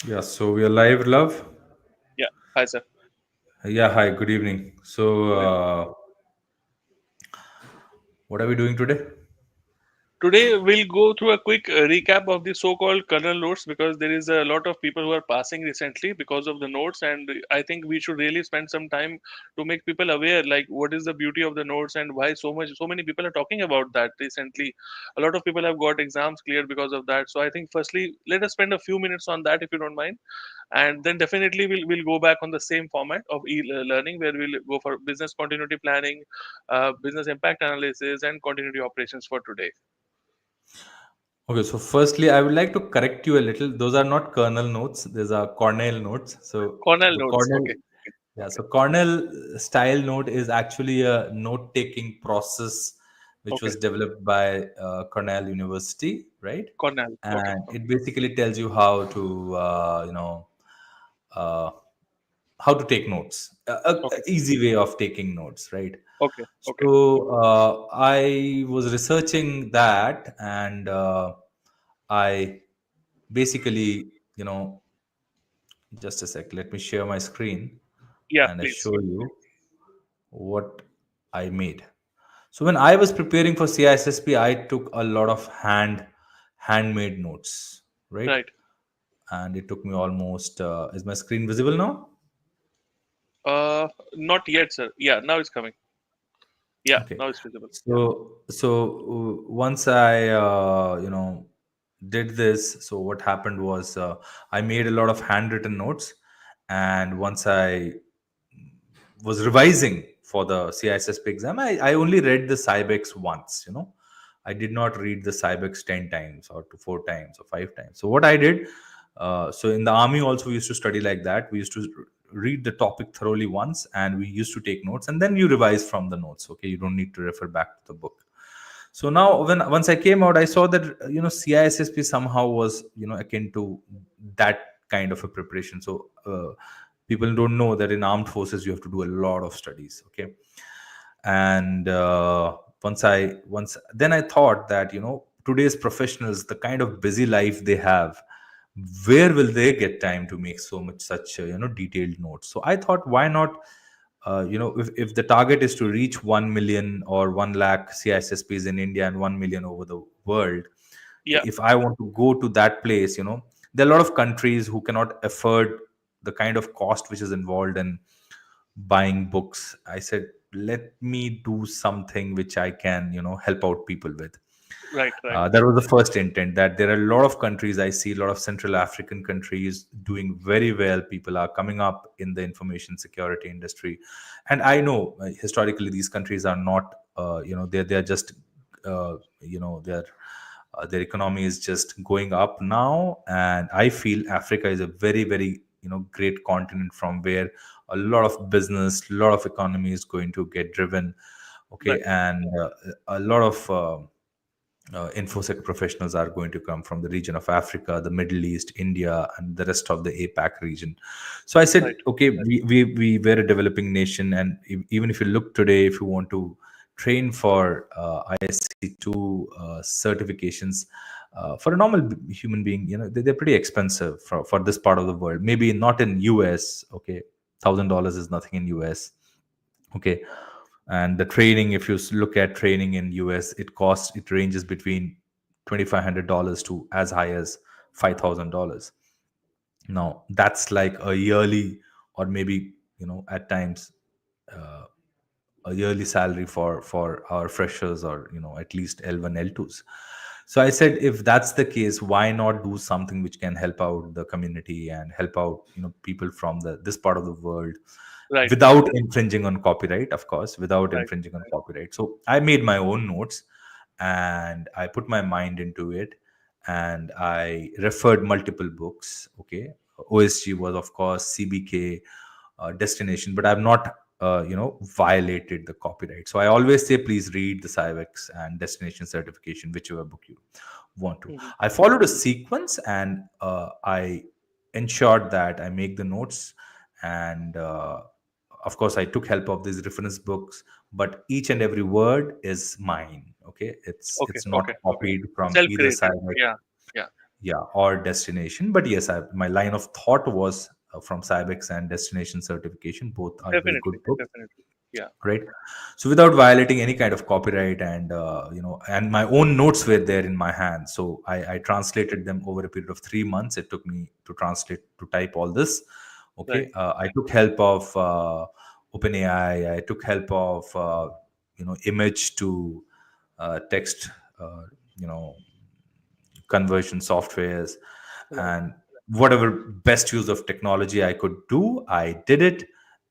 Yeah, so we are live, love. Yeah. Hi, sir. Yeah, hi, good evening. So, Good evening. what are we doing today? Today, we'll go through a quick recap of the so-called kernel nodes because there is a lot of people who are passing recently because of the nodes, and I think we should really spend some time to make people aware, like what is the beauty of the nodes and why so many people are talking about that recently. A lot of people have got exams cleared because of that. So I think firstly, let us spend a few minutes on that if you don't mind, and then definitely we'll go back on the same format of e-learning where we'll go for business continuity planning, business impact analysis, and continuity operations for today. Okay, so firstly, I would like to correct you a little. Those are not kernel notes, these are Cornell notes. So, Cornell the notes. Cornell, Okay. yeah, Okay. so Cornell style note is actually a note taking process which Okay. was developed by Cornell University, right? Cornell. Okay. And Okay. it basically tells you how to, uh, how to take notes, a Okay. easy way of taking notes, right? Okay. Okay. So I was researching that, and I basically, just a sec, let me share my screen Yeah. and I Please. show you what I made. So when I was preparing for CISSP, I took a lot of handmade notes, right? Right. And it took me almost. Is my screen visible now? Not yet, sir. Yeah. Now it's coming. Yeah. Okay. Now it's visible. Yeah. So once I did this, so what happened was I made a lot of handwritten notes, and once I was revising for the CISSP exam, I only read the Cybex once. I did not read the Cybex 10 times or to 4 times or 5 times. So what I did, so in the army also we used to study like that. We used to read the topic thoroughly once, and we used to take notes, and then you revise from the notes. Okay, you don't need to refer back to the book. So now, when once I came out, I saw that CISSP somehow was akin to that kind of a preparation. So people don't know that in armed forces you have to do a lot of studies. Okay, and once then I thought that today's professionals, the kind of busy life they have, where will they get time to make so much such detailed notes? So I thought, why not, if the target is to reach 1 million or 1 lakh CISSPs in India and 1 million over the world, Yeah. if I want to go to that place, there are a lot of countries who cannot afford the kind of cost which is involved in buying books. I said, let me do something which I can, help out people with. Right. Right. That was the first intent. That there are a lot of countries, I see a lot of Central African countries doing very well. People are coming up in the information security industry, and I know historically these countries are not, they're just, their economy is just going up now, and I feel Africa is a very, very great continent from where a lot of business, a lot of economy is going to get driven. Okay, Right. and a lot of infosec professionals are going to come from the region of Africa, the Middle East, India, and the rest of the APAC region. So I said, Right. okay, we were a developing nation, and even if you look today, if you want to train for ISC2 certifications, for a normal human being, they're pretty expensive for this part of the world. Maybe not in US. Okay, $1,000 is nothing in US. Okay, and the training, if you look at training in US, it ranges between $2,500 to as high as $5,000. Now that's like a yearly, or maybe at times uh, a yearly salary for our freshers, or at least L1 L2s. So I said, if that's the case, why not do something which can help out the community and help out people from the this part of the world, Right. without infringing on copyright, of course, without Right. infringing on copyright. So I made my own notes, and I put my mind into it, and I referred multiple books. Okay, OSG was, of course, CBK, destination, but I've not violated the copyright. So I always say, please read the Cyvex and destination certification, whichever book you want to. Mhm. I followed a sequence, and I ensured that I make the notes, and of course I took help of these reference books, but each and every word is mine. Okay, it's Okay. it's not Okay. Okay. copied from Self either created. side. Yeah. Yeah. yeah, or destination. But yes, my line of thought was from cybex and destination certification. Both are very Definitely, good books, definitely. Yeah. right? So without violating any kind of copyright, and and my own notes were there in my hand, so I translated them over a period of 3 months. It took me to translate, to type all this. Right. Okay, I took help of OpenAI. I took help of image to text, uh, you know conversion softwares, Right. and whatever best use of technology I could do, I did it.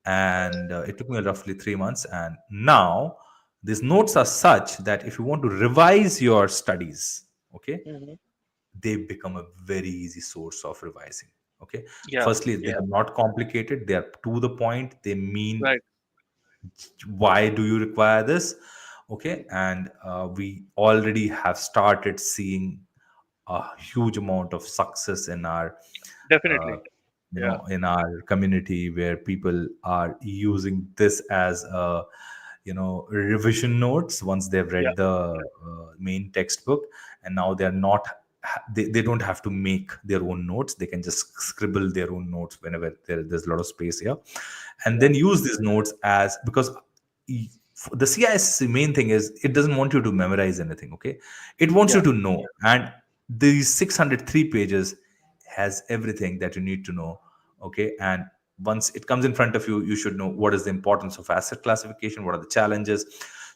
And it took me roughly 3 months. And now these notes are such that if you want to revise your studies, okay, Hmm. they become a very easy source of revising. Okay, Yeah. firstly, they Yeah. are not complicated, they are to the point, they mean Right. why do you require this. Okay, and we already have started seeing a huge amount of success in our uh, Definitely. Yeah. in our community, where people are using this as a revision notes once they've Yeah. read the main textbook. And now they're not they don't have to make their own notes, they can just scribble their own notes whenever there's a lot of space here, and Yeah. then use these notes as, because the CIS main thing is it doesn't want you to memorize anything. Okay, it wants you Yeah. to know. And these 603 pages has everything that you need to know. Okay, and once it comes in front of you, you should know what is the importance of asset classification, what are the challenges.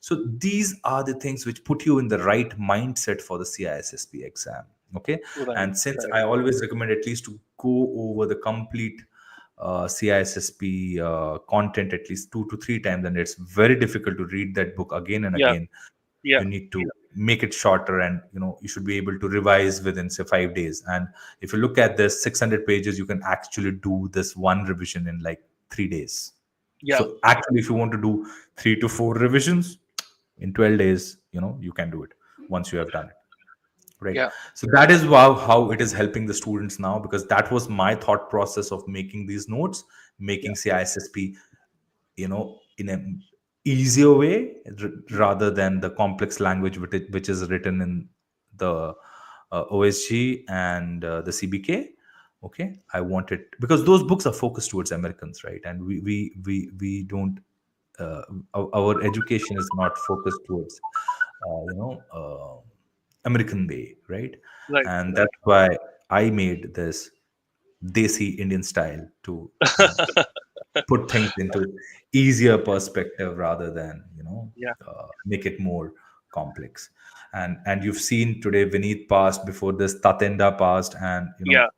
So these are the things which put you in the right mindset for the CISSP exam. Okay, Right. and since Right. I always recommend at least to go over the complete CISSP content at least 2 to 3 times, and it's very difficult to read that book again and Yeah. again. Yeah. You need to make it shorter, and you should be able to revise within say 5 days. And if you look at this 600 pages, you can actually do this one revision in like 3 days. Yeah. So actually, if you want to do 3 to 4 revisions in 12 days, you can do it once you have done it, right? Yeah. So that is how it is helping the students now, because that was my thought process of making these notes, Yeah. making CISSP in a easier way, rather than the complex language which is written in the OSG and the CBK. Okay, I wanted, because those books are focused towards Americans, right? And we don't uh, our education is not focused towards American way, right? Right. And Right. that's why I made this desi Indian style to put things into easier perspective, rather than Yeah. make it more complex. And you've seen today Vineet passed, before this Tatenda passed, and Yeah.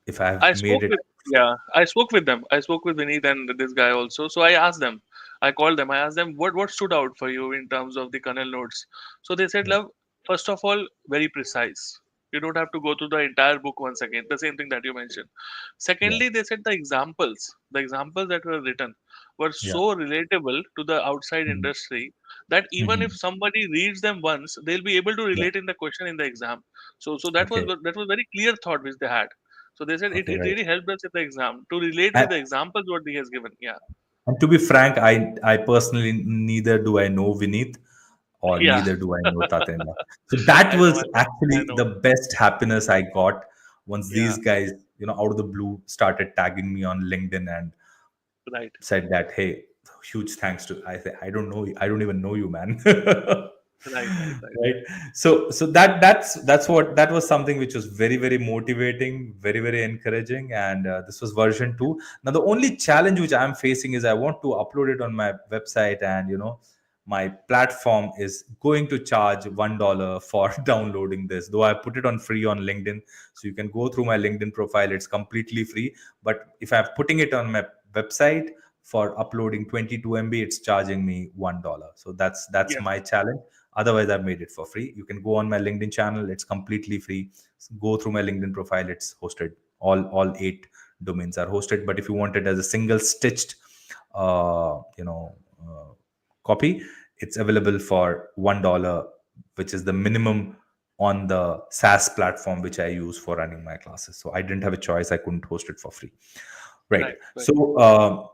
if I have I made spoke it. with yeah, I spoke with them. I spoke with Vineet and this guy also. So I asked them, I called them, I asked them what stood out for you in terms of the kernel notes. So they said, Yeah, love, first of all, very precise. You don't have to go through the entire book once again. The same thing that you mentioned. yeah, Secondly, they said the examples that were written were yeah. so relatable to the outside Mhm. industry that even if Mhm. somebody reads them once, they'll be able to Yeah. relate in the question in the exam. So Okay. that was very clear thought which they had. So they said Okay. it Right. really helped us in the exam to relate And, with the examples what he has given. Yeah. and to be frank, I personally neither do I know Vineet, or Yeah. neither do I know Tatenda. So that I know, was I know, I actually know. the best happiness I got once Yeah. these guys, out of the blue, started tagging me on LinkedIn and Right. said that, hey, huge thanks to, I say, I don't know, I don't even know you, man. Right. Right. Right. Right. So that's what, that was something which was very, very motivating, very, very encouraging. And this was version 2. Now the only challenge which I'm facing is I want to upload it on my website, and my platform is going to charge $1 for downloading this, though I put it on free on LinkedIn. So you can go through my LinkedIn profile, it's completely free. But if I'm putting it on my website for uploading 22 MB, it's charging me $1. So that's Yeah. my challenge. Otherwise, I've made it for free. You can go on my LinkedIn channel, it's completely free. Go through my LinkedIn profile, it's hosted. All 8 domains are hosted. But if you want it as a single stitched uh, you know copy, it's available for $1, which is the minimum on the SaaS platform which I use for running my classes. So I didn't have a choice, I couldn't host it for free. Right. Right. Right. So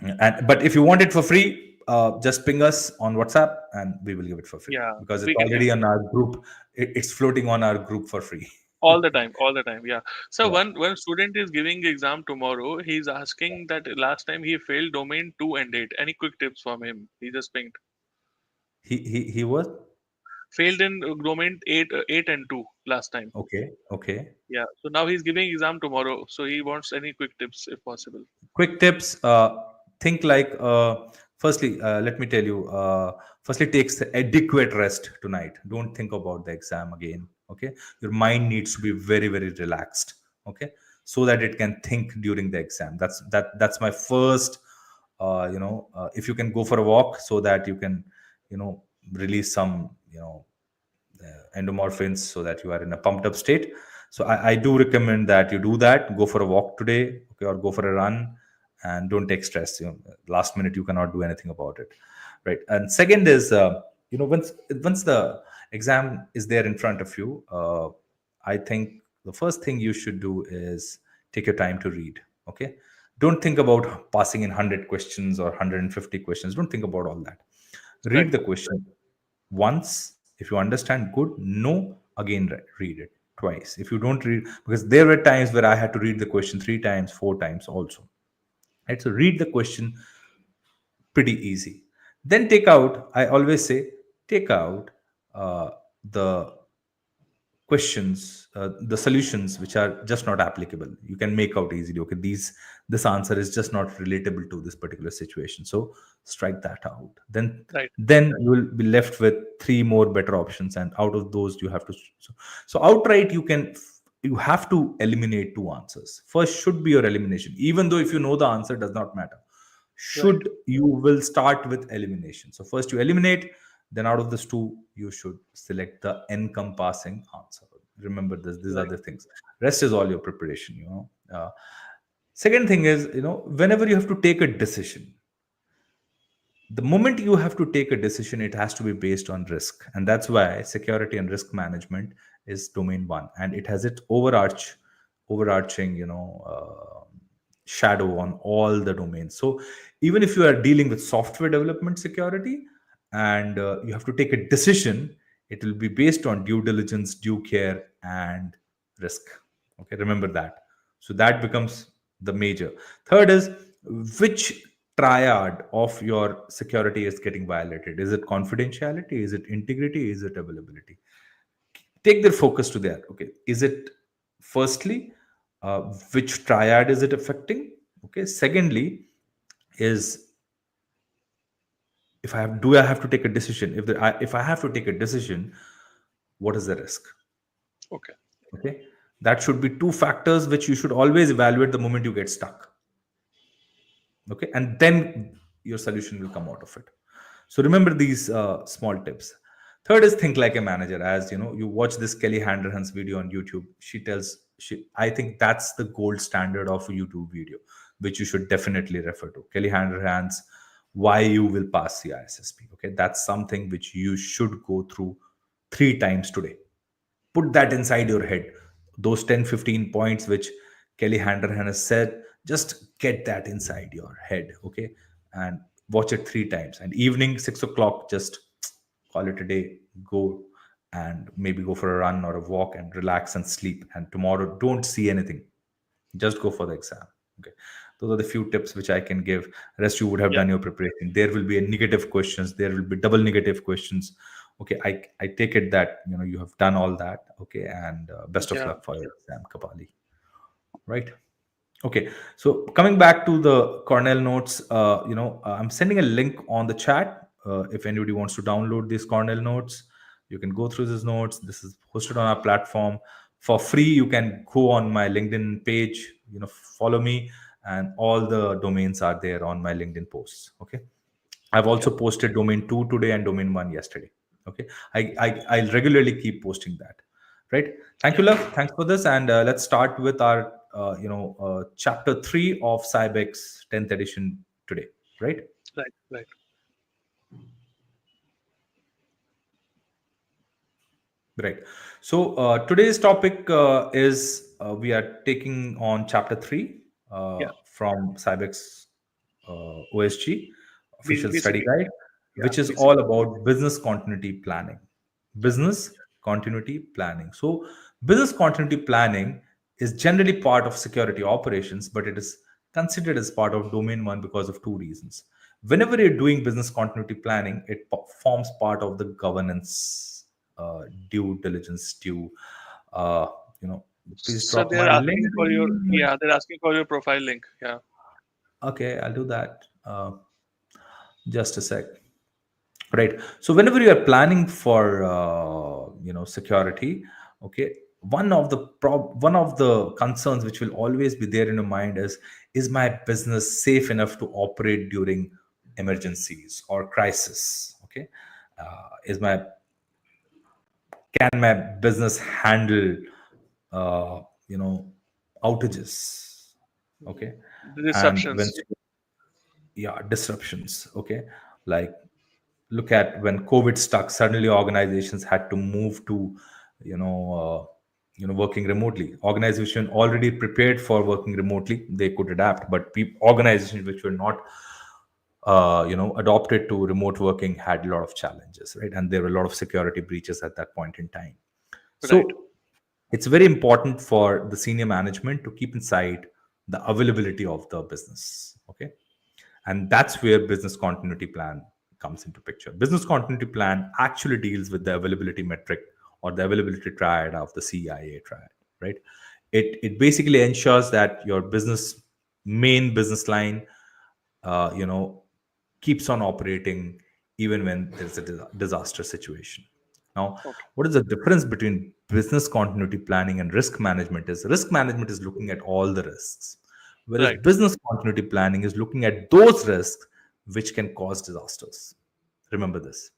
and but if you want it for free, just ping us on WhatsApp and we will give it for free Yeah, because it's we can give already on our group. It's floating on our group for free. all the time, all the time. Yeah. So Yeah. one student is giving exam tomorrow. He's asking that last time he failed domain 2 and 8. Any quick tips from him? He just pinged. He was Failed in domain 8 and 2 last time. okay. Okay. Yeah. So now he's giving exam tomorrow. So he wants any quick tips if possible. Quick tips. Think like firstly, let me tell you. Firstly, takes adequate rest tonight. Don't think about the exam again. Okay, your mind needs to be very very relaxed. Okay, so that it can think during the exam. That's my first. If you can go for a walk so that you can, release some, endomorphins so that you are in a pumped up state. So I do recommend that you do that. Go for a walk today, okay, or go for a run, and don't take stress. Last minute you cannot do anything about it, right? And second is, once the exam is there in front of you, I think the first thing you should do is take your time to read. Okay, don't think about passing in 100 questions or 150 questions. Don't think about all that. Right. Read the question once. If you understand, good. No, again read it twice. If you don't read, because there were times where I had to read the question 3 times, 4 times also, right? So read the question, pretty easy. Then take out, I always say, take out the questions, the solutions which are just not applicable. You can make out easily, okay, this answer is just not relatable to this particular situation, so strike that out. then Right. then you will be left with three more better options, and out of those you have to, so outright you have to eliminate two answers. First should be your elimination, even though if you know the answer does not matter. Right. Should You will start with elimination. So first you eliminate, then out of this two you should select the encompassing answer. Remember this, these are Right. the things. Rest is all your preparation. Second thing is, whenever you have to take a decision, the moment you have to take a decision, it has to be based on risk, and that's why security and risk management is domain one, and it has its overarching, shadow on all the domains. So even if you are dealing with software development security, and you have to take a decision, it will be based on due diligence, due care, and risk. Okay, remember that. So that becomes the major. Third is, which triad of your security is getting violated. Is it confidentiality? Is it integrity? Is it availability? Take their focus to there. Okay, is it, firstly, which triad is it affecting? Okay, secondly is, I have to take a decision? If I have to take a decision, what is the risk? Okay. Okay, that should be two factors which you should always evaluate the moment you get stuck. Okay, and then your solution will come out of it. So remember these small tips. Third is, think like a manager. As you know, you watch this Kelly Handerhan's video on YouTube. I think that's the gold standard of a YouTube video, which you should definitely refer to. Kelly Handerhan's Why You Will Pass CISSP. Okay, that's something which you should go through 3 times today. Put that inside your head. Those 10, 15 points which Kelly Handerhan has said, just get that inside your head. Okay, and watch it 3 times. And evening 6 o'clock, just call it a day. Go and maybe go for a run or a walk and relax and sleep. And tomorrow, don't see anything, just go for the exam. Okay, those are the few tips which I can give. Rest you would have Yeah. done your preparation. There will be a negative questions, there will be double negative questions. Okay, I take it that you have done all that. Okay, and best of Yeah. luck for your exam, Kapali. Right. Okay, so coming back to the Cornell notes, I'm sending a link on the chat. If anybody wants to download these Cornell notes, you can go through these notes. This is hosted on our platform for free. You can go on my LinkedIn page, follow me, and all the domains are there on my LinkedIn posts. Okay, I've Yeah. also posted domain 2 today and domain 1 yesterday. Okay, I regularly keep posting that. Right. Thank Yeah. you, love. Thanks for this, and let's start with our chapter 3 of Cybex 10th edition today. Right. Right. Right. Right. So today's topic is, we are taking on chapter 3 Yeah. from Cybex OSG. official study BCP. guide, Yeah, which is BCP. all about business continuity planning. Yeah. Business continuity planning. So, business continuity planning is generally part of security operations, but it is considered as part of domain one because of two reasons. Whenever you're doing business continuity planning, it forms part of the governance, due diligence, due, uh, you know, please So drop they're my asking for your, LinkedIn. yeah, they're asking for your profile link. Yeah. Okay, I'll do that. Just a sec. Right. So whenever you are planning for security, okay, one of the concerns which will always be there in your mind is my business safe enough to operate during emergencies or crisis? Okay, is my can my business handle uh, you know outages? Okay, The and when disruptions. yeah, disruptions. Okay, like look at when COVID stuck, suddenly organizations had to move to you know working remotely. Organization already prepared for working remotely, they could adapt, but organizations which were not adopted to remote working had a lot of challenges, right? And there were a lot of security breaches at that point in time. Right. So it's very important for the senior management to keep in sight the availability of the business. Okay, and that's where business continuity plan comes into picture. Business continuity plan actually deals with the availability metric or the availability triad of the CIA triad, right? It basically ensures that your main business line uh, you know keeps on operating even when there's a disaster situation. Now, Okay. what is the difference between business continuity planning and risk management? Is risk management is looking at all the risks, whereas Right. business continuity planning is looking at those risks which can cause disasters. Remember this.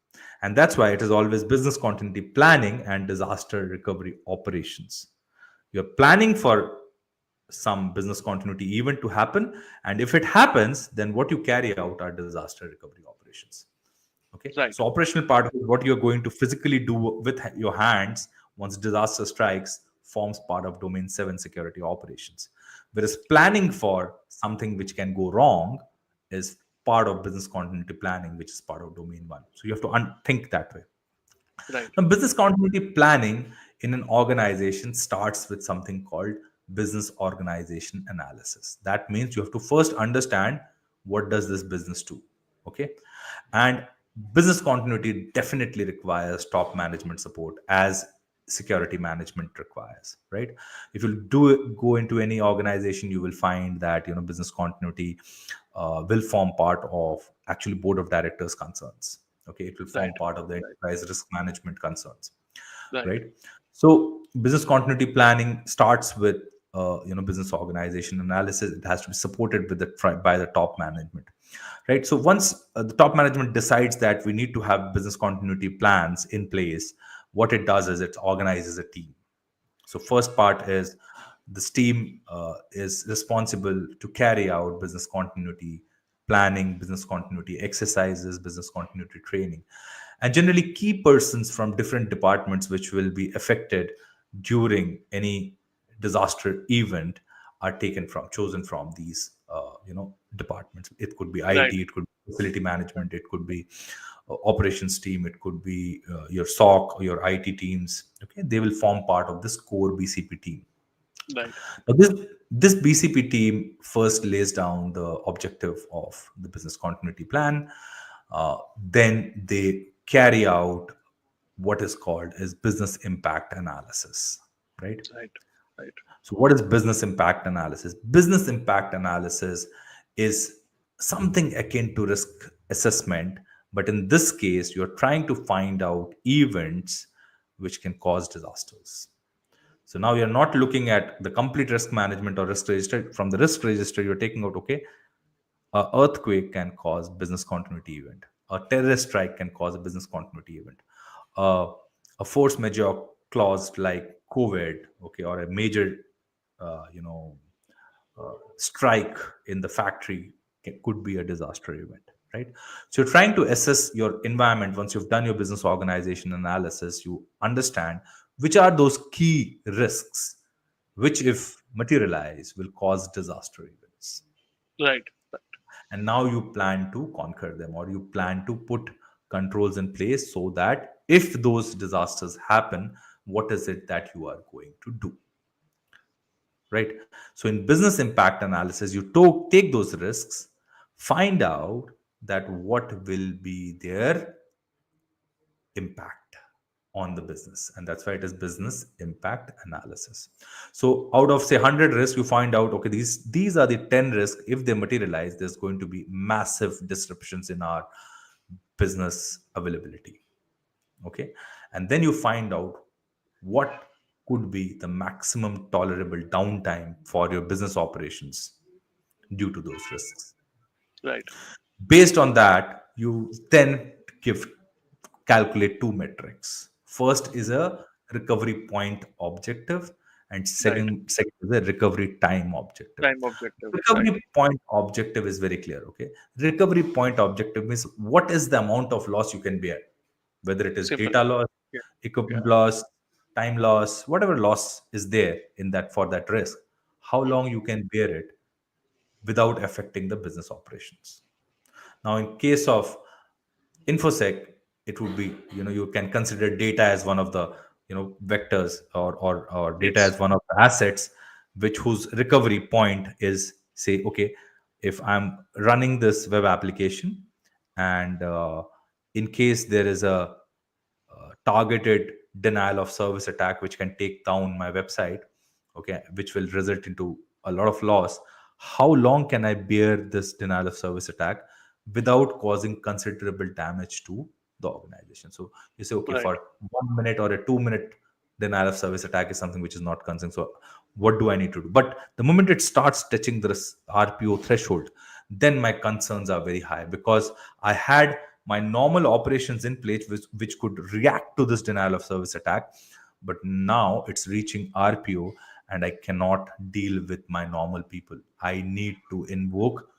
And that's why it is always business continuity planning and disaster recovery operations. You're planning for some business continuity event to happen, and if it happens, then what you carry out are disaster recovery operations. Okay, Right. so operational part of what you're going to physically do with your hands once disaster strikes forms part of domain 7 security operations, whereas planning for something which can go wrong is part of business continuity planning, which is part of domain 1. So you have to think that way. Right. Now, business continuity planning in an organization starts with something called business organization analysis. That means you have to first understand what does this business do. Okay, and business continuity definitely requires top management support, as security management requires, right? If you go into any organization, you will find that business continuity will form part of actually board of directors concerns. Okay, it will Right. form part of the Right. enterprise risk management concerns, Right. right? So business continuity planning starts with business organization analysis. It has to be supported with by the top management, right? So once the top management decides that we need to have business continuity plans in place, what it does is it organizes a team. So first part is this team is responsible to carry out business continuity planning, business continuity exercises, business continuity training, and generally key persons from different departments which will be affected during any disaster event are chosen from these departments. It could be Right. IT, it could be facility management, it could be operations team, it could be your SOC or your IT teams. Okay, they will form part of this core BCP team. Right. Now, this BCP team first lays down the objective of the business continuity plan. Then they carry out what is called as business impact analysis, right? Right. Right. So, what is business impact analysis? Business impact analysis is something akin to risk assessment, but in this case, you're trying to find out events which can cause disasters. So now you're not looking at the complete risk management or risk register. From the risk register, you're taking out, okay, a earthquake can cause business continuity event. A terrorist strike can cause a business continuity event. Uh, a force majeure clause like COVID, okay, or a major, uh, you know, strike in the factory could be a disaster event, right? So you're trying to assess your environment. Once you've done your business organization analysis, you understand which are those key risks which, if materialize, will cause disaster events. Right. and now you plan to conquer them, or you plan to put controls in place so that if those disasters happen, what is it that you are going to do, right? So in business impact analysis, you take those risks, find out that what will be their impact on the business, and that's why it is business impact analysis. So out of say 100 risks, you find out, okay, these are the 10 risks. If they materialize, there's going to be massive disruptions in our business availability. Okay, and then you find out what could be the maximum tolerable downtime for your business operations due to those risks. Right. Based on that, you then give calculate two metrics. First is a recovery point objective, and Right. second is a recovery time objective. Time objective. Right. Recovery point objective is very clear. Okay, recovery point objective means what is the amount of loss you can bear, whether it is Simple. data loss, Yeah. equipment Yeah. loss, time loss, whatever loss is there in that for that risk. How long you can bear it without affecting the business operations. Now, in case of infosec, it would be, you can consider data as one of the vectors, or data Yes. as one of the assets, which whose recovery point is, say, okay, if I'm running this web application, and in case there is a targeted denial of service attack which can take down my website, okay, which will result into a lot of loss, how long can I bear this denial of service attack without causing considerable damage to the organization? So you say, okay, Right. for 1 minute or a 2 minute denial of service attack is something which is not concerned. So what do I need to do? But the moment it starts touching the RPO threshold, then my concerns are very high, because I had my normal operations in place which could react to this denial of service attack, but now it's reaching RPO, and I cannot deal with my normal people. I need to invoke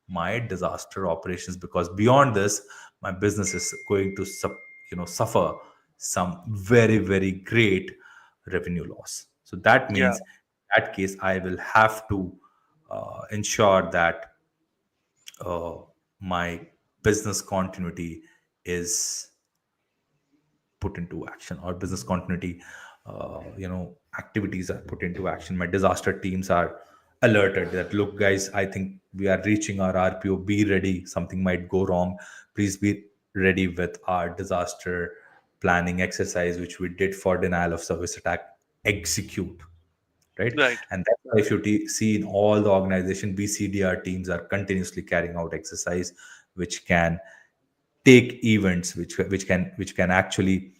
my disaster operations, because beyond this, my business is going to suffer some very, very great revenue loss. So that Yeah. means, in that case, I will have to ensure that uh, my business continuity is put into action, or business continuity activities are put into action. My disaster teams are alerted that, look guys, I think we are reaching our RPO, be ready, something might go wrong, please be ready with our disaster planning exercise which we did for denial of service attack, execute, right? Right. And that's why if you see in all the organization, BCDR teams are continuously carrying out exercise which can take events which can actually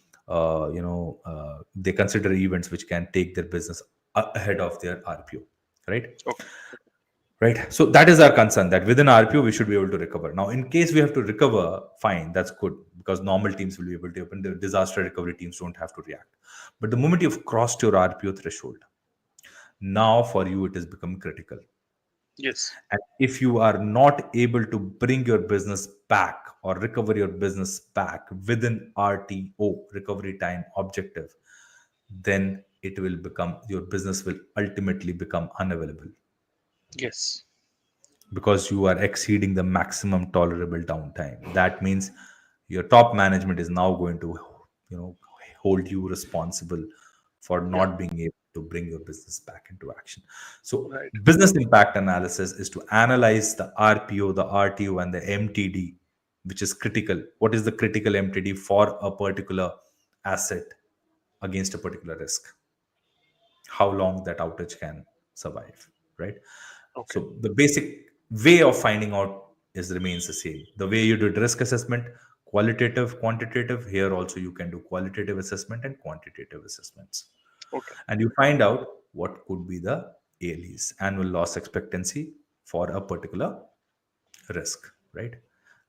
they consider events which can take their business ahead of their RPO, right? Okay. Right. So that is our concern, that within RPO we should be able to recover. Now, in case we have to recover, fine, that's good, because normal teams will be able to open. The disaster recovery teams don't have to react. But the moment you've crossed your RPO threshold, now for you it has become critical. Yes. And if you are not able to bring your business back or recover your business back within RTO, recovery time objective, then it will become, your business will ultimately become unavailable, Yes. because you are exceeding the maximum tolerable downtime. That means your top management is now going to, you know, hold you responsible for Yeah. not being able to bring your business back into action. So, Right. business impact analysis is to analyze the RPO, the RTO, and the MTD, which is critical. What is the critical MTD for a particular asset against a particular risk? How long that outage can survive, right? Okay. So the basic way of finding out is remains the same. The way you did risk assessment, qualitative, quantitative, here also you can do qualitative assessment and quantitative assessments. Okay. And you find out what could be the ALEs, annual loss expectancy, for a particular risk, right?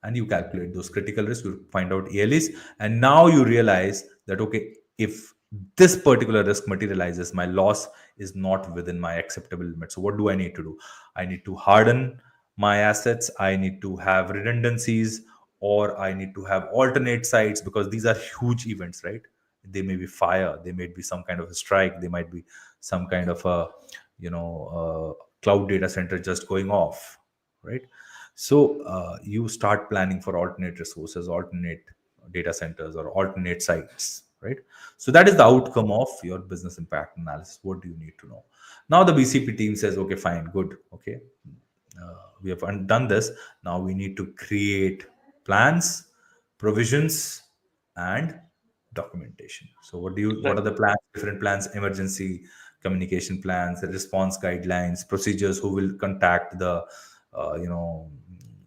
And you calculate those critical risks, you find out ALEs, and now you realize that, okay, if this particular risk materializes, my loss is not within my acceptable limit. So, what do I need to do? I need to harden my assets, I need to have redundancies, or I need to have alternate sites, because these are huge events, right? They may be fire, they may be some kind of a strike, they might be some kind of a cloud data center just going off, right? So you start planning for alternate resources, alternate data centers, or alternate sites, right? So that is the outcome of your business impact analysis. What do you need to know? Now the BCP team says, okay, fine, good, okay, we have done this. Now we need to create plans, provisions, and documentation. So what Right. are the plans? Different plans: emergency communication plans, the response guidelines, procedures, who will contact the uh, you know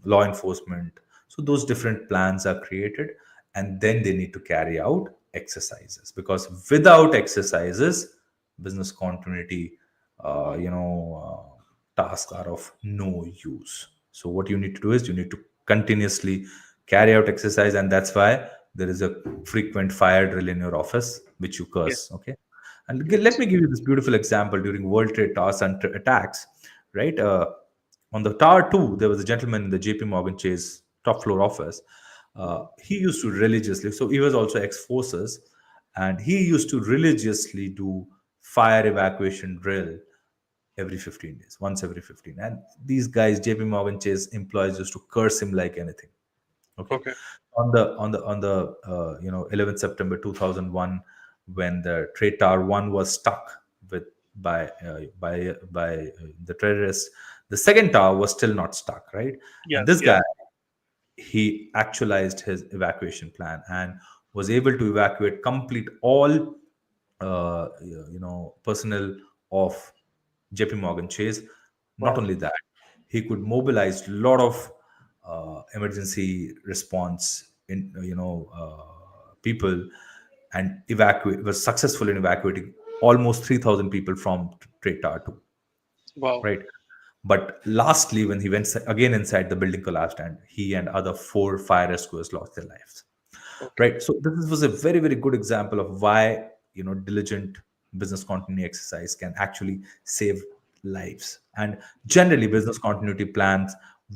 law enforcement. So those different plans are created, and then they need to carry out exercises, because without exercises, business continuity tasks are of no use. So what you need to do is you need to continuously carry out exercise, and that's why there is a frequent fire drill in your office which you Yes. curse. Okay, and let Yes. me give you this beautiful example during World Trade Towers and attacks, right? On the Tower 2, there was a gentleman in the JP Morgan Chase top floor office. He used to religiously, so he was also ex forces, and he used to religiously do fire evacuation drill every 15 days, once every 15. And these guys, JP Morgan Chase employees, used to curse him like anything. Okay, Okay. on the 11th September 2001, when the trade tower 1 was stuck with by the terrorists, the second tower was still not stuck, right? Yeah. And this Yeah. guy, he actualized his evacuation plan and was able to evacuate complete all personnel of JP Morgan Chase. Not Wow. only that, he could mobilize a lot of emergency response in people, and evacuate was successful in evacuating almost 3,000 people from Trade Tower 2, Wow. right? But lastly, when he went again inside, the building collapsed, and he and other four fire rescuers lost their lives. Okay. Right. So this was a very, very good example of why diligent business continuity exercise can actually save lives. And generally, business continuity plans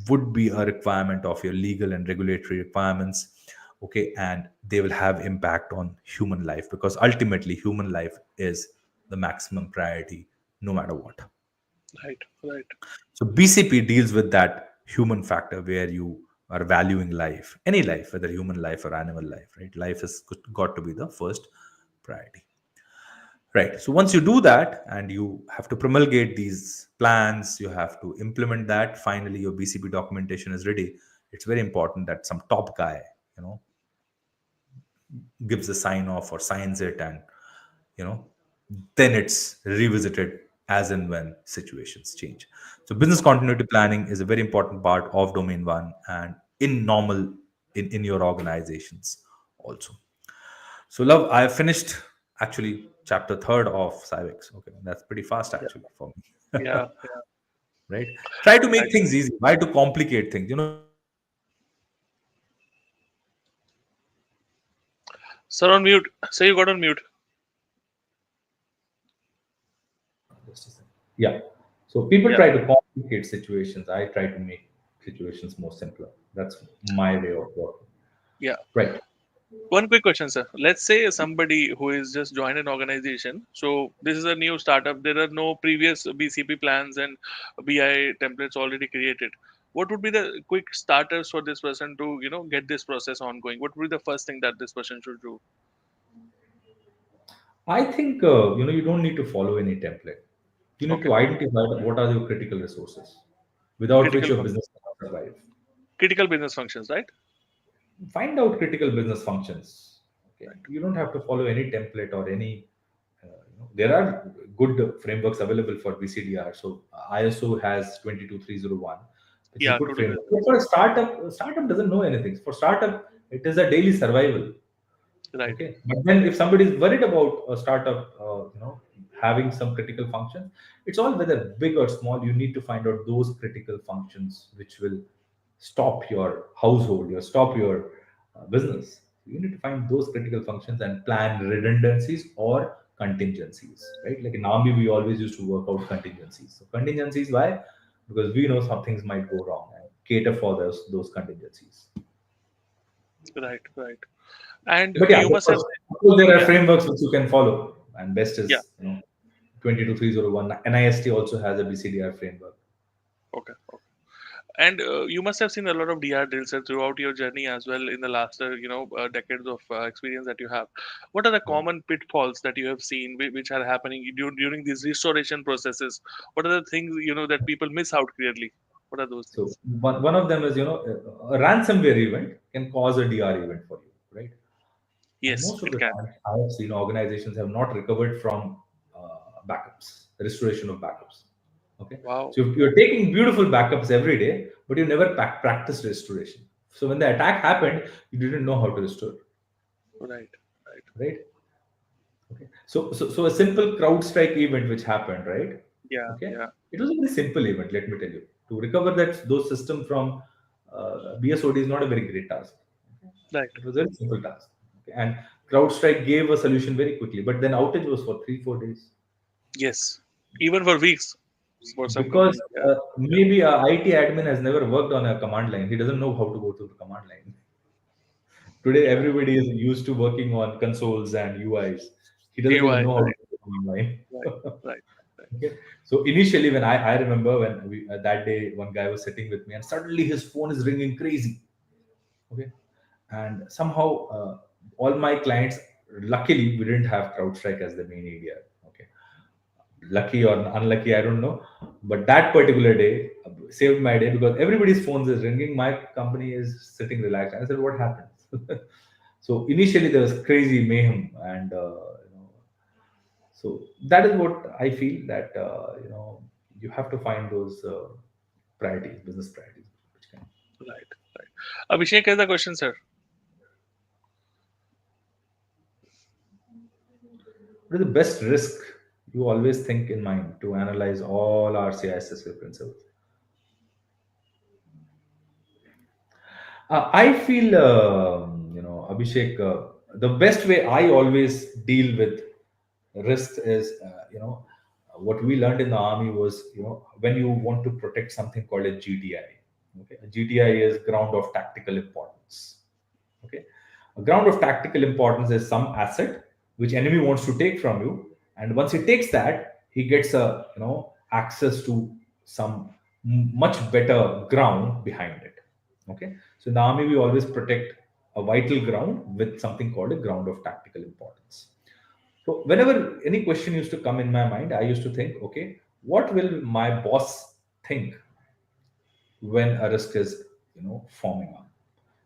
would be a requirement of your legal and regulatory requirements. Okay, and they will have impact on human life, because ultimately human life is the maximum priority, no matter what. Right. Right. So BCP deals with that human factor, where you are valuing life, any life, whether human life or animal life, right? Life has got to be the first priority, right? So once you do that, and you have to promulgate these plans, you have to implement that. Finally, your BCP documentation is ready. It's very important that some top guy, you know, gives the sign off or signs it, and you know then it's revisited as and when situations change. So business Okay. continuity planning is a very important part of domain 1, and in normal, in your organizations also. So love, I have finished actually chapter third of Cybex. Okay, that's pretty fast Yeah. actually for me. Yeah. Yeah. Right, try to make Actually, things easy, why to complicate things, sir, on mute. Say you got on mute. Just a second. Yeah. So people Yeah. try to complicate situations. I try to make situations more simpler. That's my way of working. Yeah. Right. One quick question, sir. Let's say somebody who is just joined an organization. So this is a new startup. There are no previous BCP plans and BI templates already created. What would be the quick starters for this person to get this process ongoing? What would be the first thing that this person should do? I think you don't need to follow any template. You need Okay. to identify what are your critical resources, without which Critical your fun- business cannot survive. critical business functions, right? Find out critical business functions. Okay, Right. you don't have to follow any template or any. There are good frameworks available for BCDR. So ISO has 22301. It's a Yeah. good Totally. framework. But for a startup doesn't know anything. For startup, it is a daily survival. Right. Okay, but then if somebody is worried about a startup, having some critical functions, it's all whether big or small. You need to find out those critical functions which will stop your household, your stop your business. You need to find those critical functions and plan redundancies or contingencies. Right, like in army, we always used to work out contingencies. So contingencies, why? Because we know some things might go wrong, and cater for those contingencies. Right. Right. And But yeah, you must have. of course, there are Yeah. frameworks which you can follow, and best Yeah. is 22301. NIST also has a BCDR framework. Okay. Okay. And you must have seen a lot of DR drills throughout your journey as well in the last, decades of experience that you have. What are the Right. common pitfalls that you have seen which are happening during these restoration processes? What are the things that people miss out clearly? What are those So things? one of them is, a ransomware event can cause a DR event for you, right? And Yes, most of it the can. time, I have seen organizations have not recovered from backups, restoration of backups. Okay, Wow. so if you're taking beautiful backups every day, but you never practiced restoration. So when the attack happened, you didn't know how to restore, Right. Right. right? Okay, so a simple CrowdStrike event which happened, right? Yeah. Okay, Yeah. it was a very simple event. Let me tell you, to recover that those systems from BSOD is not a very great task. Right. It was a very simple task. Okay. And CrowdStrike gave a solution very quickly, but then outage was for 3 4 days Yes. Even for weeks for some because companies. Yeah. Yeah. maybe a IT admin has never worked on a command line. He doesn't know how to go to the command line. Today, Yeah. everybody is used to working on consoles and UIs. He doesn't even UI. know how to Right. do the command line. Right. Right. Right. Okay. So initially, when I remember when that day, one guy was sitting with me, and suddenly his phone is ringing crazy. Okay, and somehow all my clients, luckily we didn't have CrowdStrike as the main area. Okay, lucky or unlucky, I don't know, but that particular day saved my day because everybody's phones is ringing, my company is sitting relaxed. I said, what happened? So initially there was crazy mayhem, and so that is what I feel, that you have to find those priorities, business priorities, which can. Right. Right. Abhishek has a question, sir. What is the best risk you always think in mind to analyze all our CISSP principles? I feel, Abhishek, the best way I always deal with risk is, what we learned in the army was, when you want to protect something called a GTI. Okay, a GTI is ground of tactical importance. Okay, a ground of tactical importance is some asset which enemy wants to take from you, and once he takes that, he gets a access to some much better ground behind it. Okay, so in the army we always protect a vital ground with something called a ground of tactical importance. So whenever any question used to come in my mind, I used to think, okay, what will my boss think when a risk is forming up?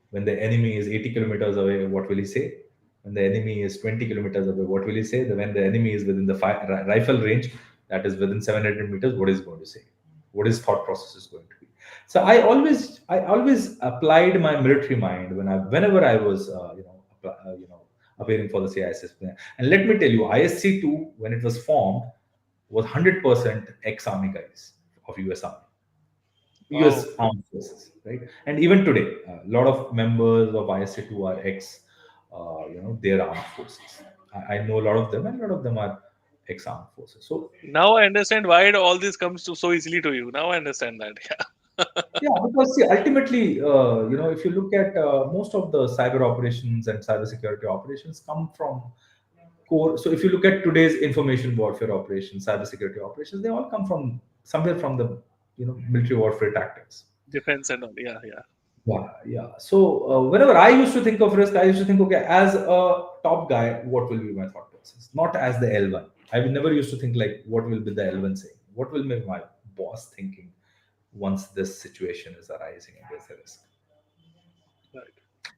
When the enemy is 80 kilometers away, what will he say? When the enemy is 20 kilometers away, what will he say? When the enemy is within the rifle range, that is within 700 meters, what is he going to say? What his thought process is going to be? So I always applied my military mind whenever I was appearing for the CISSP. And let me tell you, ISC2, when it was formed, was 100% ex-army guys of US Army. US Wow. Armed Forces, right? And even today, a lot of members of ISA2 are ex, their armed forces. I know a lot of them, and a lot of them are ex-armed forces. So Now I understand why all this comes to so easily to you. Now I understand that. Yeah. yeah, because see, ultimately, if you look at most of the cyber operations and cybersecurity operations come from core. So if you look at today's information warfare operations, cybersecurity operations, they all come from somewhere from the military warfare tactics. Defense and all. Yeah. Yeah. Yeah, yeah. So whenever I used to think of risk, I used to think, okay, as a top guy, what will be my thought process? Not as the L1. I will never used to think like, what will be the L1 saying? What will be my boss thinking once this situation is arising and there's a risk? Right.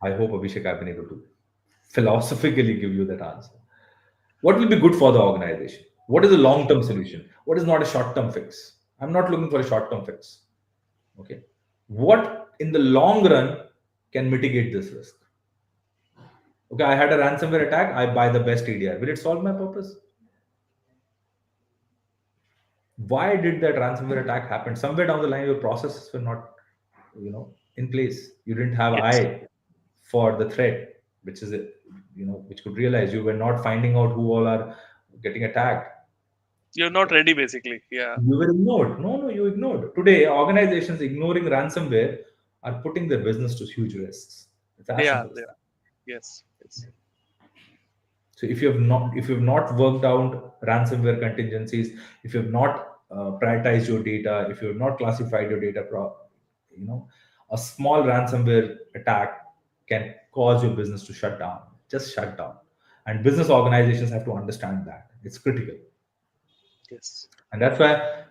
I hope, Abhishek, I've been able to philosophically give you that answer. What will be good for the organization? What is a long-term solution? What is not a short-term fix? I'm not looking for a short-term fix. Okay. What in the long run can mitigate this risk? Okay, I had a ransomware attack. I buy the best EDR. Will it solve my purpose? Why did that ransomware attack happen? Somewhere down the line, your processes were not, in place. You didn't have Yes. eye for the threat, which is it, which could realize you were not finding out who all are getting attacked. You're not ready, basically. Yeah. You were ignored. No, no, you ignored. Today, organizations ignoring ransomware are putting their business to huge risks. It's as Yeah. simple as Yeah. that. Yes. Yes. So if you have not worked out ransomware contingencies, if you have not prioritized your data, if you have not classified your data you know, a small ransomware attack can cause your business to shut down, just shut down. And business organizations have to understand that it's critical. Yes. And that's why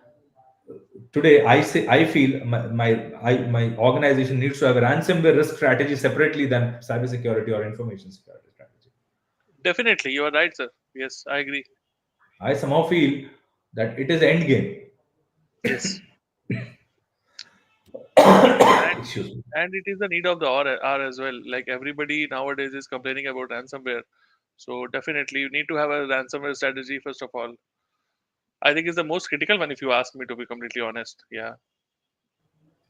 today I feel my organization needs to have a ransomware risk strategy separately than cybersecurity or information security strategy. Definitely, you are right, sir. Yes, I agree. I somehow feel that it is end game. Yes, and Excuse me. and it is the need of the hour as well. Like everybody nowadays is complaining about ransomware, so definitely you need to have a ransomware strategy first of all. I think it's the most critical one, if you ask me, to be completely honest. Yeah,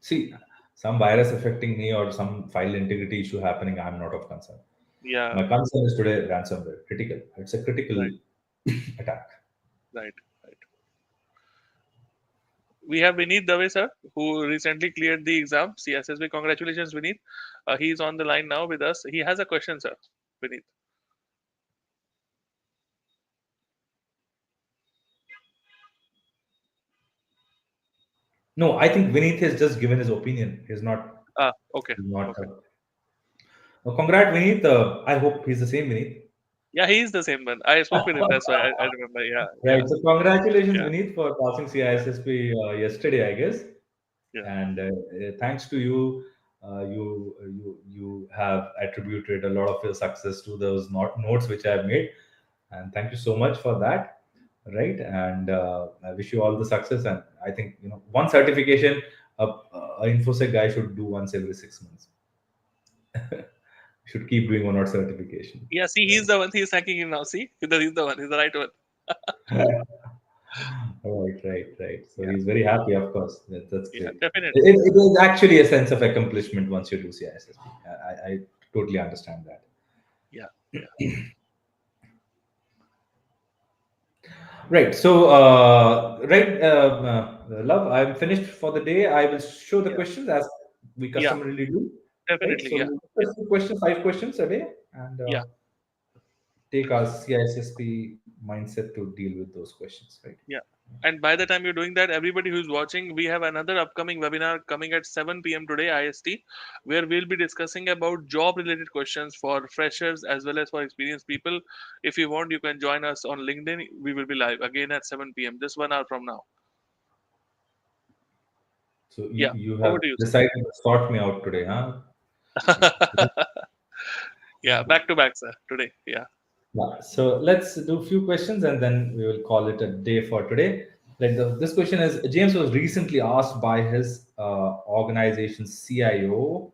See, some virus affecting me or some file integrity issue happening, I'm not of concern. yeah, My concern is today ransomware. Critical. It's a critical right, attack. right, right. We have Vineet Dave, sir, who recently cleared the exam, CSSB. Congratulations, Vineet. He's on the line now with us. He has a question, sir. Vineet. No, I think Vineet has just given his opinion. He's not. Ah, okay, He's not. okay. Congrats, Vineet. I hope he's the same Vineet. Yeah, he is the same one. I spoke with him. That's why I remember. Yeah, Right. yeah, So congratulations, yeah, Vineet, for passing yeah, CISSP yesterday, I guess. yeah. And thanks to you, you have attributed a lot of your success to those notes which I have made, and thank you so much for that. Right. And I wish you all the success. And I think one certification a infosec guy should do once every 6 months. Should keep doing one or certification. Yeah, see, he's Right. the one. He's hacking in now. See, he's the one. He's the right one. Right. So Yeah, he's very happy, of course. That's yeah, great. definitely. It is actually a sense of accomplishment once you do CISSP. I totally understand that. Yeah, yeah, Right. So, love, I'm finished for the day. I will show the yeah, questions as we yeah, customarily do. Right. definitely. So, Yeah, we'll yeah, discuss 2 questions, 5 questions a day, and yeah, take our CISSP mindset to deal with those questions. Right. yeah. And by the time you're doing that, everybody who's watching, we have another upcoming webinar coming at 7 p.m. today, IST, where we'll be discussing about job-related questions for freshers as well as for experienced people. If you want, you can join us on LinkedIn. We will be live again at 7 p.m. just 1 hour from now. So, Yeah, you have over to you, decided to sort me out today, huh? sir. Yeah, back to back, sir. Today. Yeah, Yeah, so let's do a few questions and then we will call it a day for today. This question is James was recently asked by his organization CIO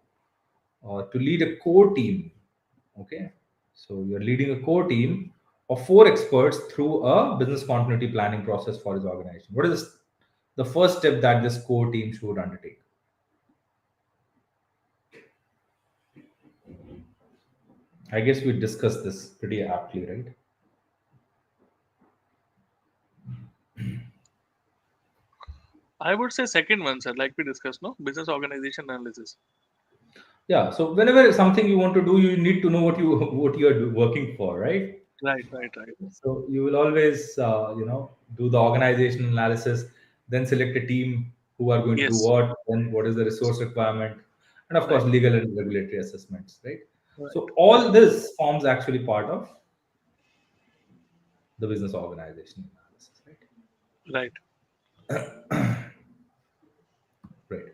to lead a core team. Okay, so you're leading a core team of 4 experts through a business continuity planning process for his organization. What is the first step that this core team should undertake? I guess we discussed this pretty aptly, right? I would say second one, sir. Like we discussed, no business organization analysis. Yeah. So whenever something you want to do, you need to know what you are working for, right? Right, right, right. So you will always, do the organization analysis, then select a team who are going to do Yes, what, then what is the resource requirement, and of course right, legal and regulatory assessments, right? right, So all this forms actually part of the business organization analysis, right? right. Right.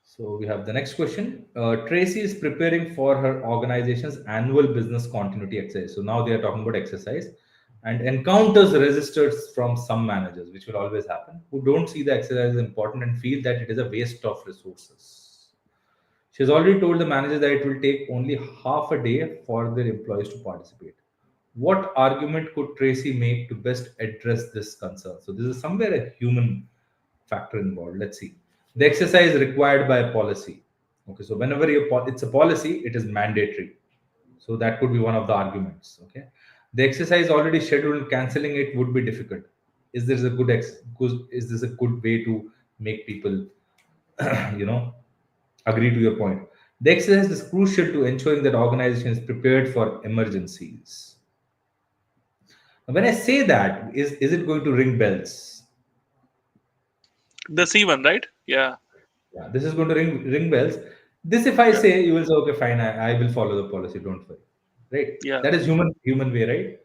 So we have the next question. Tracy is preparing for her organization's annual business continuity exercise. So now they are talking about exercise and encounters resistance from some managers, which will always happen, who don't see the exercise as important and feel that it is a waste of resources. She has already told the manager that it will take only half a day for their employees to participate. What argument could Tracy make to best address this concern? So this is somewhere a human factor involved. Let's see. The exercise required by a policy. Okay, so whenever it's a policy, it is mandatory. So that could be one of the arguments. Okay, the exercise already scheduled, canceling it would be difficult. Is this a is this a good way to make people, you know, agree to your point? The exercise is crucial to ensuring that organization is prepared for emergencies. When I say that, is it going to ring bells? The C one, right? Yeah, Yeah, this is going to ring bells. This, if I Yeah, say, you will say, okay, fine, I will follow the policy. Don't worry, right? yeah, That is human way, right?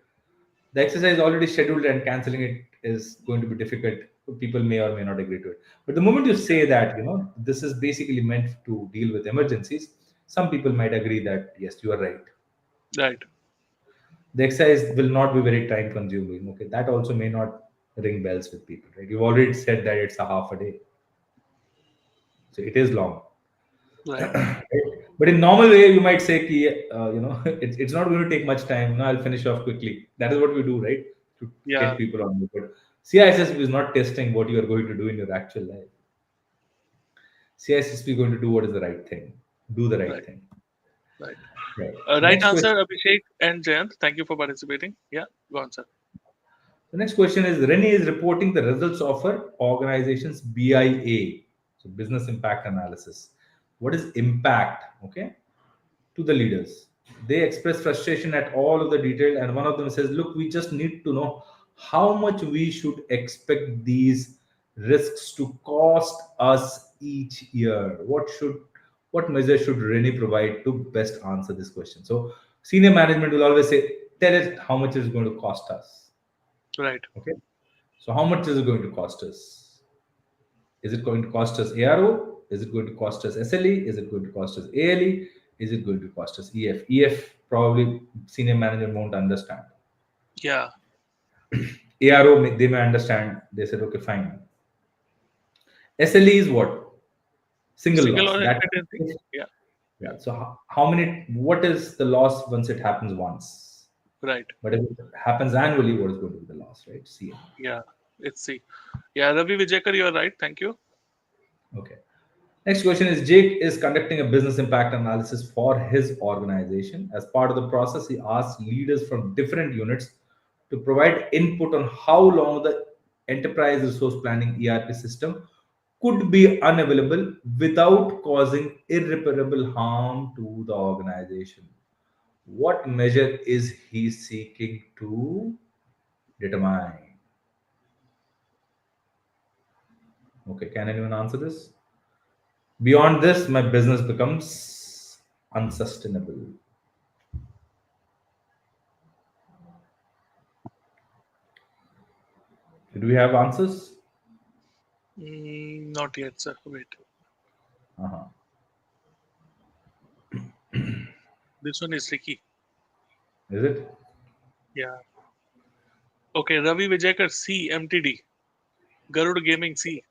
The exercise already scheduled and canceling it is going to be difficult. People may or may not agree to it. But the moment you yeah. say that, this is basically meant to deal with emergencies, some people might agree that yes, you are right. Right, The exercise will not be very time consuming. Okay, that also may not ring bells with people, right? You've already said that it's a half a day, so it is long. right. But in normal way, you might say, ki, it's not going to take much time. No, I'll finish off quickly. That is what we do, right? To Yeah, get people on board. But CISSP is not testing what you are going to do in your actual life. CISSP is going to do what is the right thing. Do the right right, thing. right. Right. The Right next answer, question. Abhishek and Jayant. Thank you for participating. Yeah, go on, sir. The next question is Rennie is reporting the results of her organization's BIA, so business impact analysis. What is impact? Okay, to the leaders. They express frustration at all of the detail, and one of them says, "Look, we just need to know how much we should expect these risks to cost us each year. What measure should Rennie provide to best answer this question?" So, senior management will always say, "Tell us how much it's going to cost us." Right. Okay, so how much is it going to cost us? Is it going to cost us ARO? Is it going to cost us SLE? Is it going to cost us ALE? Is it going to cost us EF? EF probably senior manager won't understand. Yeah. ARO they may understand. They said, okay, fine. SLE is what? Single Single loss. loss That expectancy. Yeah. yeah. So how many? What is the loss once it happens once? Right. But if it happens annually, what is going to be the loss, right? CM. Yeah. It's C. Yeah, Ravi Vijayakar, you are right. Thank you. Okay. Next question is Jake is conducting a business impact analysis for his organization. As part of the process, he asked leaders from different units to provide input on how long the enterprise resource planning ERP system could be unavailable without causing irreparable harm to the organization. What measure is he seeking to determine? Okay, can anyone answer this? Beyond this, my business becomes unsustainable. Do we have answers? Not yet, sir. Wait. Uh-huh. This one is tricky. Is it? Yeah. Okay, Ravi Vijayakar C MTD. Garuda Gaming C.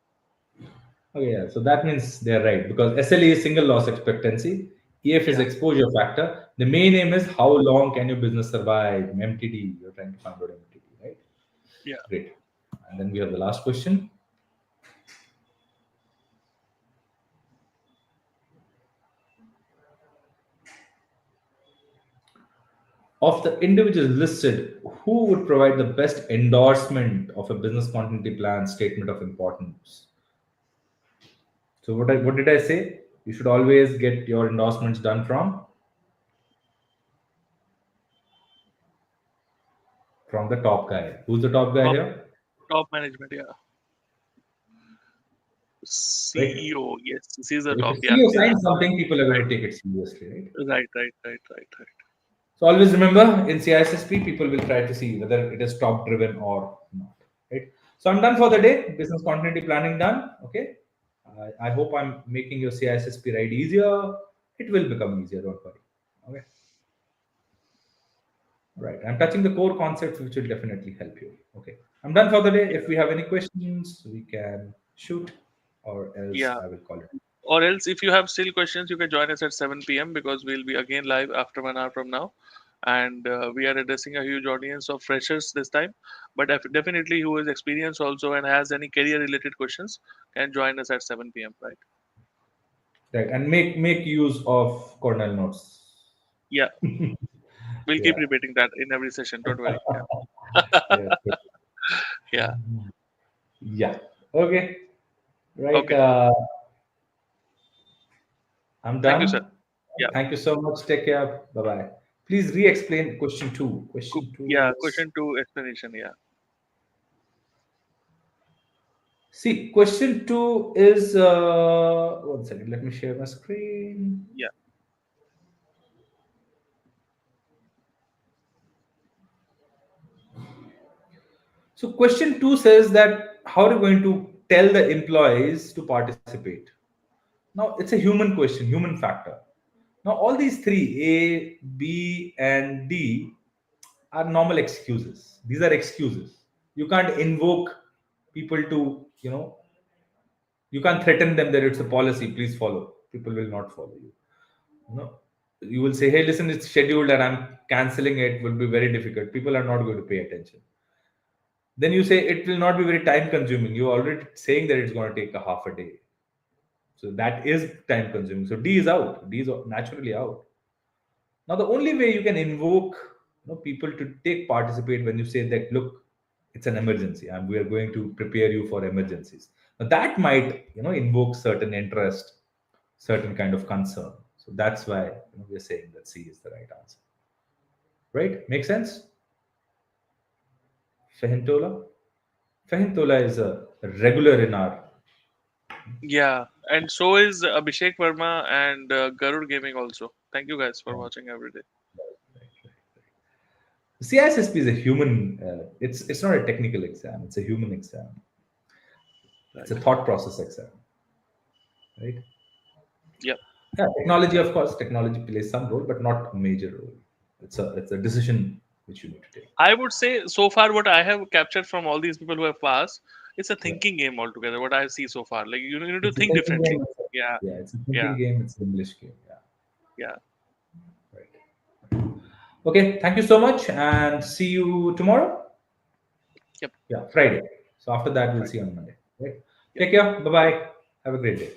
Okay, yeah. So that means they're right because SLE is single loss expectancy. EF is Yeah. exposure factor. The main aim is how long can your business survive? MTD, you're trying to find out MTD, right? Yeah. Great. And then we have the last question. Of the individuals listed, who would provide the best endorsement of a business continuity plan statement of importance? So what did I say? You should always get your endorsements done from the top guy. Who's the top guy Top here? top management. Yeah. Right? CEO. Yes. This is the If a top. Yeah. CEO Yeah. signs something, people are going Right. to take it seriously, right? Right. Right. Right. Right. Right. So always remember in CISSP, people will try to see whether it is top driven or not, right? So I'm done for the Yeah. day. Business continuity planning done. Okay. I hope I'm making your CISSP ride easier. It will become easier. Don't worry. Okay. Right. I'm touching the core concepts, which will definitely help you. Okay. I'm done for the day. If Yeah. we have any questions, we can shoot, or else Yeah. I will call it. Or else, if you have still questions, you can join us at 7 p.m. because we'll be again live after 1 hour from now. And we are addressing a huge audience of freshers this time. But definitely, who is experienced also and has any career related questions can join us at 7 p.m. Right? Right. And make use of Cornell notes. Yeah. We'll keep Yeah. repeating that in every session. Don't worry. Yeah. Yeah. Yeah. Yeah. Okay. Right. Okay. I'm Thank you, sir. done. Yeah. Thank you so much. Take care. Bye bye. Please re-explain question two. Question two Yeah. was Question two explanation. Yeah. See, question two is one second. Let me share my screen. Yeah. So, question two says that how are you going to tell the employees to participate? Now, it's a human question, human factor. Now, all these three, A, B, and D, are normal excuses. These are excuses. You can't invoke people to, you can't threaten them that it's a policy, please follow. People will not follow you. You will say, hey, listen, it's scheduled and I'm canceling it, will be very difficult. People are not going to pay attention. Then you say it will not be very time consuming. You're already saying that it's going to take a half a day. So that is time consuming. So D is out. D is naturally out. Now the only way you can invoke people to take participate when you say that look, it's an emergency and we are going to prepare you for emergencies. Now that might invoke certain interest, certain kind of concern. So that's why we're saying that C is the right answer. Right? Make sense? Fahintola? Fahintola is a regular in our. Yeah, and so is Abhishek Verma and Garud Gaming also. Thank you guys for Right, watching every day. right, right. CISSP is a human. It's not a technical exam. It's a human exam. It's a Right. thought process exam, right? Yep. Yeah, technology, of course, technology plays some role, but not a major role. It's a decision which you need to take. I would say so far what I have captured from all these people who have passed, it's a Yeah, thinking game altogether. What I see so far, like you need to it's a think thinking differently. game. Yeah, Yeah, it's a yeah, thinking game. It's an English game. Yeah, yeah. right. Okay, thank you so much, and see you tomorrow. Yep. Yeah, Friday. So after that, we'll Right. see you on Monday. Right. Yep. Take care. Bye bye. Have a great day.